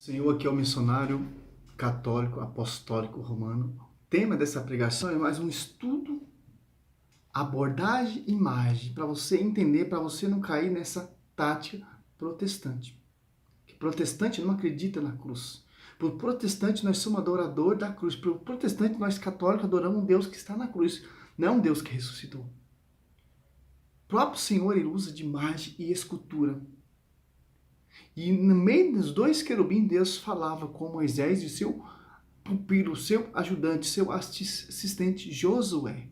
Senhor, aqui é o missionário católico, apostólico romano. O tema dessa pregação é mais um estudo, abordagem e imagem, para você entender, para você não cair nessa tática protestante. Que protestante não acredita na cruz. Para o protestante, nós somos adorador da cruz. Para o protestante, nós católicos adoramos um Deus que está na cruz, não é um Deus que ressuscitou. O próprio Senhor, ele usa de imagem e escultura. E no meio dos dois querubins, Deus falava com Moisés e seu pupilo, seu ajudante, seu assistente Josué,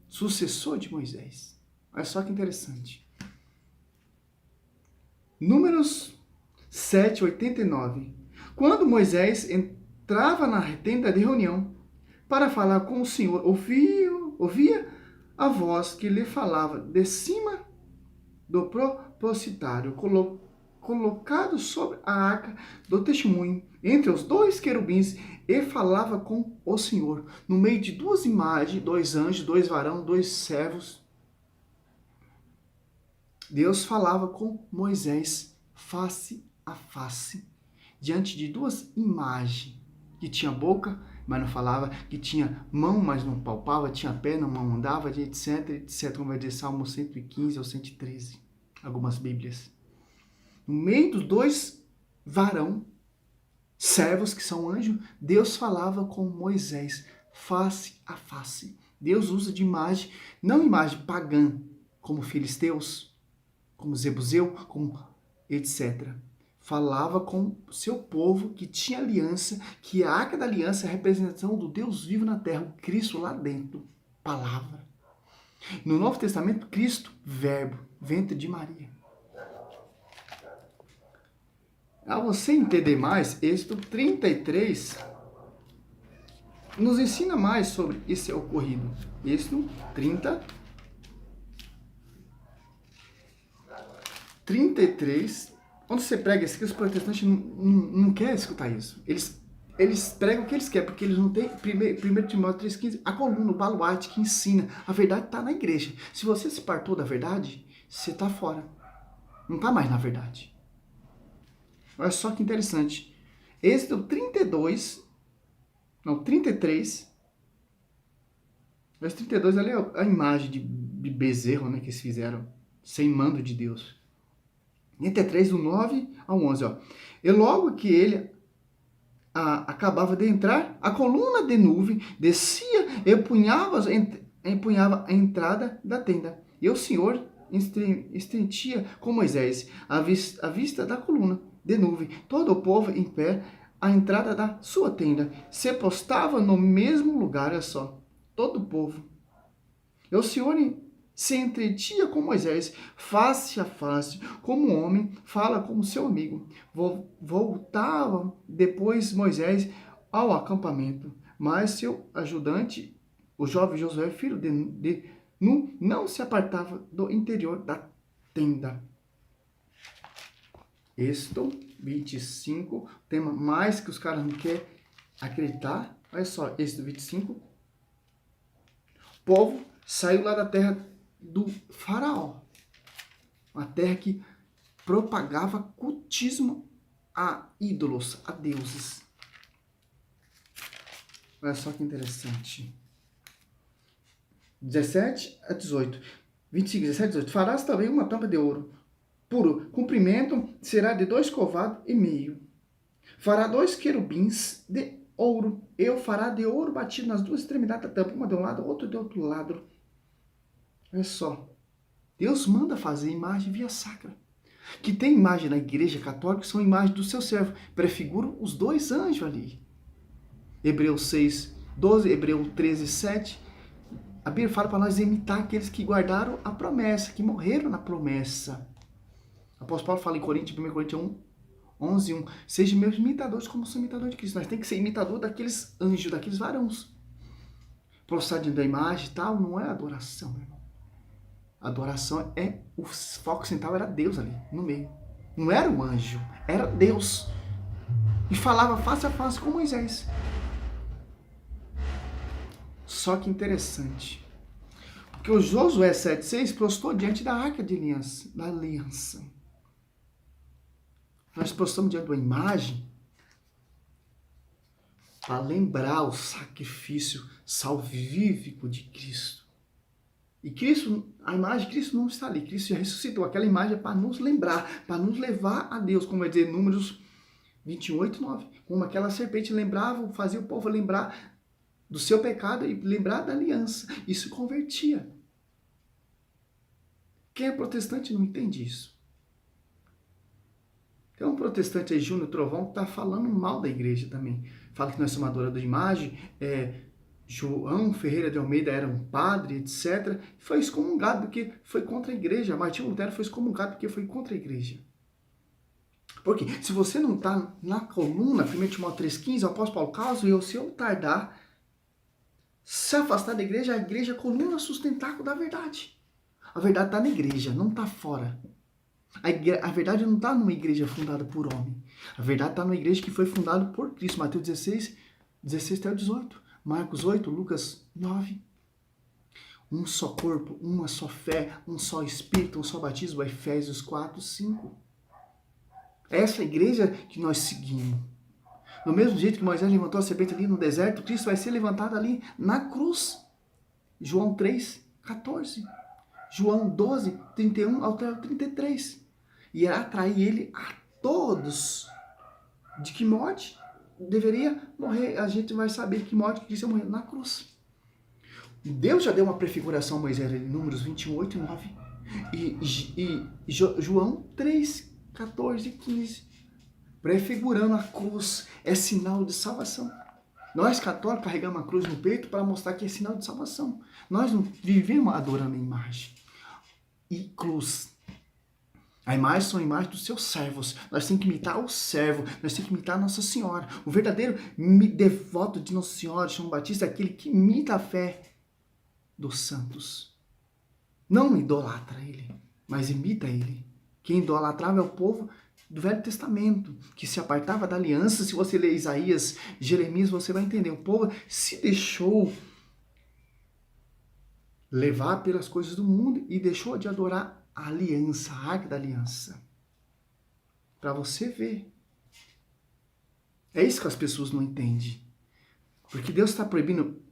sucessor de Moisés. Olha só que interessante. Números 7, 89. Quando Moisés entrava na tenda de reunião para falar com o Senhor, ouvia a voz que lhe falava de cima do propositário, colocado sobre a arca do testemunho, entre os dois querubins, e falava com o Senhor. No meio de duas imagens, dois anjos, dois varões, dois servos, Deus falava com Moisés face a face, diante de duas imagens, que tinha boca, mas não falava, que tinha mão, mas não palpava, tinha pé, não andava, etc, etc, como vai dizer Salmo 115 ou 113, algumas bíblias. No meio dos dois varão, servos que são anjos, Deus falava com Moisés face a face. Deus usa de imagem, não imagem pagã, como filisteus, como Zebuseu, como etc. Falava com seu povo que tinha aliança, que a arca da aliança é a representação do Deus vivo na terra, o Cristo lá dentro, palavra. No Novo Testamento, Cristo, verbo, ventre de Maria. A você entender mais, Êxodo 33 nos ensina mais sobre esse ocorrido. Êxodo 33, quando você prega isso aqui, os protestantes não querem escutar isso. Eles pregam o que eles querem, porque eles não têm, 1 Timóteo 3,15, a coluna, o baluarte que ensina. A verdade está na igreja. Se você se partou da verdade, você está fora. Não está mais na verdade. Olha só que interessante. Êxodo 33, verso 32, ali é a imagem de bezerro, né, que eles fizeram, sem mando de Deus. 33, do 9 ao 11, ó. E logo que ele acabava de entrar, a coluna de nuvem descia e empunhava a entrada da tenda. E o Senhor estendia com Moisés à vista da coluna de nuvem, todo o povo em pé, à entrada da sua tenda, se postava no mesmo lugar, olha só, todo o povo. E o Senhor se entretinha com Moisés, face a face, como um homem fala com seu amigo. Voltava depois Moisés ao acampamento, mas seu ajudante, o jovem Josué, filho de Nun, não se apartava do interior da tenda. Êxodo 25, tema mais que os caras não querem acreditar. Olha só, Êxodo 25. O povo saiu lá da terra do faraó. Uma terra que propagava cultismo a ídolos, a deuses. Olha só que interessante. 17 a 18. 25, 17 a 18. Farás também uma tampa de ouro puro, comprimento será de 2,5 covados. Fará 2 querubins de ouro, e o fará de ouro batido nas duas extremidades da tampa, uma de um lado, outra de outro lado. Olha só, Deus manda fazer imagem via sacra. Que tem imagem na igreja católica, são imagens do seu servo, prefiguram os dois anjos ali. Hebreus 6, 12, Hebreus 13, 7. A Bíblia fala para nós imitar aqueles que guardaram a promessa, que morreram na promessa. O apóstolo Paulo fala em 1 Coríntios 11, 1. Sejam meus imitadores como sou imitador de Cristo. Nós temos que ser imitador daqueles anjos, daqueles varões. Prostrar diante da imagem e tal, não é adoração, meu irmão. Adoração é, o foco central era Deus ali, no meio. Não era o anjo, era Deus. E falava face a face com Moisés. Só que interessante. Porque o Josué 7,6 prostrou diante da arca de aliança, da aliança. nós postamos diante de uma imagem para lembrar o sacrifício salvífico de Cristo. E Cristo, a imagem de Cristo não está ali. Cristo já ressuscitou. Aquela imagem é para nos lembrar, para nos levar a Deus, como vai dizer Números 28, 9. Como aquela serpente lembrava, fazia o povo lembrar do seu pecado e lembrar da aliança. Isso convertia. Quem é protestante não entende isso. Tem um protestante aí, Júnior Trovão, que está falando mal da igreja também. Fala que nós somos adoradores de imagem, João Ferreira de Almeida era um padre, etc. Foi excomungado porque foi contra a igreja. Martinho Lutero foi excomungado porque foi contra a igreja. Porque se você não está na coluna, 1 Timóteo 3,15, o apóstolo Paulo, caso eu, se eu tardar, se afastar da igreja, a igreja é a coluna sustentáculo da verdade. A verdade está na igreja, não está fora. A verdade não está numa igreja fundada por homem. A verdade está numa igreja que foi fundada por Cristo. Mateus 16 até o 18. Marcos 8, Lucas 9. Um só corpo, uma só fé, um só Espírito, um só batismo. Efésios 4, 5. Essa é a igreja que nós seguimos. Do mesmo jeito que Moisés levantou a serpente ali no deserto, Cristo vai ser levantado ali na cruz. João 3, 14. João 12, 31 ao 33. E atrair ele a todos. De que morte deveria morrer? A gente vai saber que morte Cristo ia morrer na cruz. Deus já deu uma prefiguração a Moisés em Números 28 e 9. E João 3, 14 e 15. Prefigurando a cruz. É sinal de salvação. Nós católicos carregamos a cruz no peito para mostrar que é sinal de salvação. Nós não vivemos adorando a imagem. E cruz. A imagem são a imagem dos seus servos. Nós temos que imitar o servo. Nós temos que imitar Nossa Senhora. O verdadeiro devoto de Nossa Senhora, João Batista, é aquele que imita a fé dos santos. Não idolatra ele, mas imita ele. Quem idolatrava é o povo do Velho Testamento, que se apartava da aliança. Se você ler Isaías, Jeremias, você vai entender. O povo se deixou levar pelas coisas do mundo e deixou de adorar a aliança, a arca da aliança. Para você ver. É isso que as pessoas não entendem. Porque Deus está proibindo,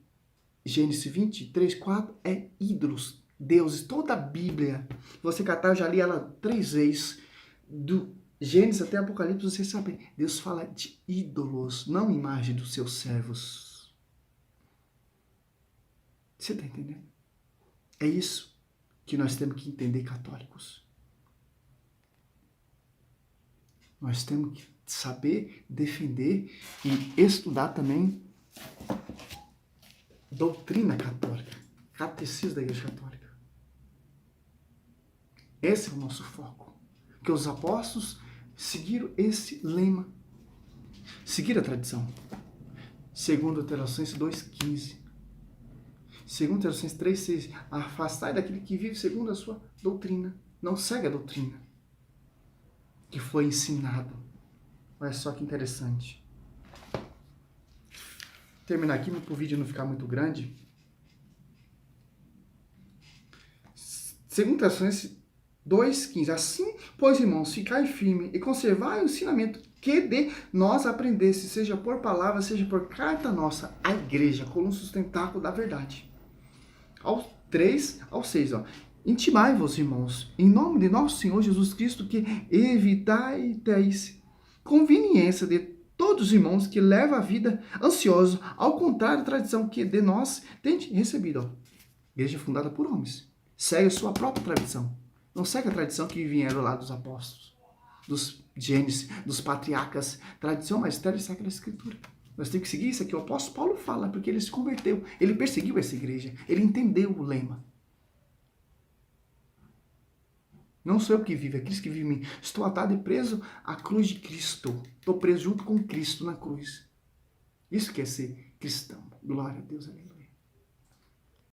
Gênesis 23, 4, é ídolos, deuses. Toda a Bíblia, você catar, eu já li ela 3 vezes, do Gênesis até Apocalipse, você sabe, Deus fala de ídolos, não imagem dos seus servos. Você está entendendo? É isso que nós temos que entender, católicos. Nós temos que saber defender e estudar também doutrina católica, catecismo da Igreja Católica. Esse é o nosso foco. Que os apóstolos seguiram esse lema. Seguir a tradição. Segundo Tessalonicenses 2,15. Segundo Tessalonicenses 3,6. Afastai daquele que vive segundo a sua doutrina. Não segue a doutrina que foi ensinado. Olha só que interessante. Terminar aqui para o vídeo não ficar muito grande. Segundo Tessalonicenses 2,15. Assim, pois, irmãos, ficai firme e conservai o ensinamento que de nós aprendesse, seja por palavra, seja por carta nossa, a igreja, coluna sustentáculo da verdade. Ao 3 ao 6, ó. Intimai-vos, irmãos, em nome de nosso Senhor Jesus Cristo, que evitais conveniência de todos os irmãos que levam a vida ansiosa, ao contrário da tradição que de nós tem recebido. Ó. Igreja fundada por homens. Segue a sua própria tradição. Não segue a tradição que vieram lá dos apóstolos, dos Gênesis, dos patriarcas. Tradição, magistério e Sacra Escritura. Nós temos que seguir isso aqui. O apóstolo Paulo fala, porque ele se converteu. Ele perseguiu essa igreja. Ele entendeu o lema. Não sou eu que vivo, é Cristo que vive em mim. Estou atado e preso à cruz de Cristo. Estou preso junto com Cristo na cruz. Isso que é ser cristão. Glória a Deus. Aleluia.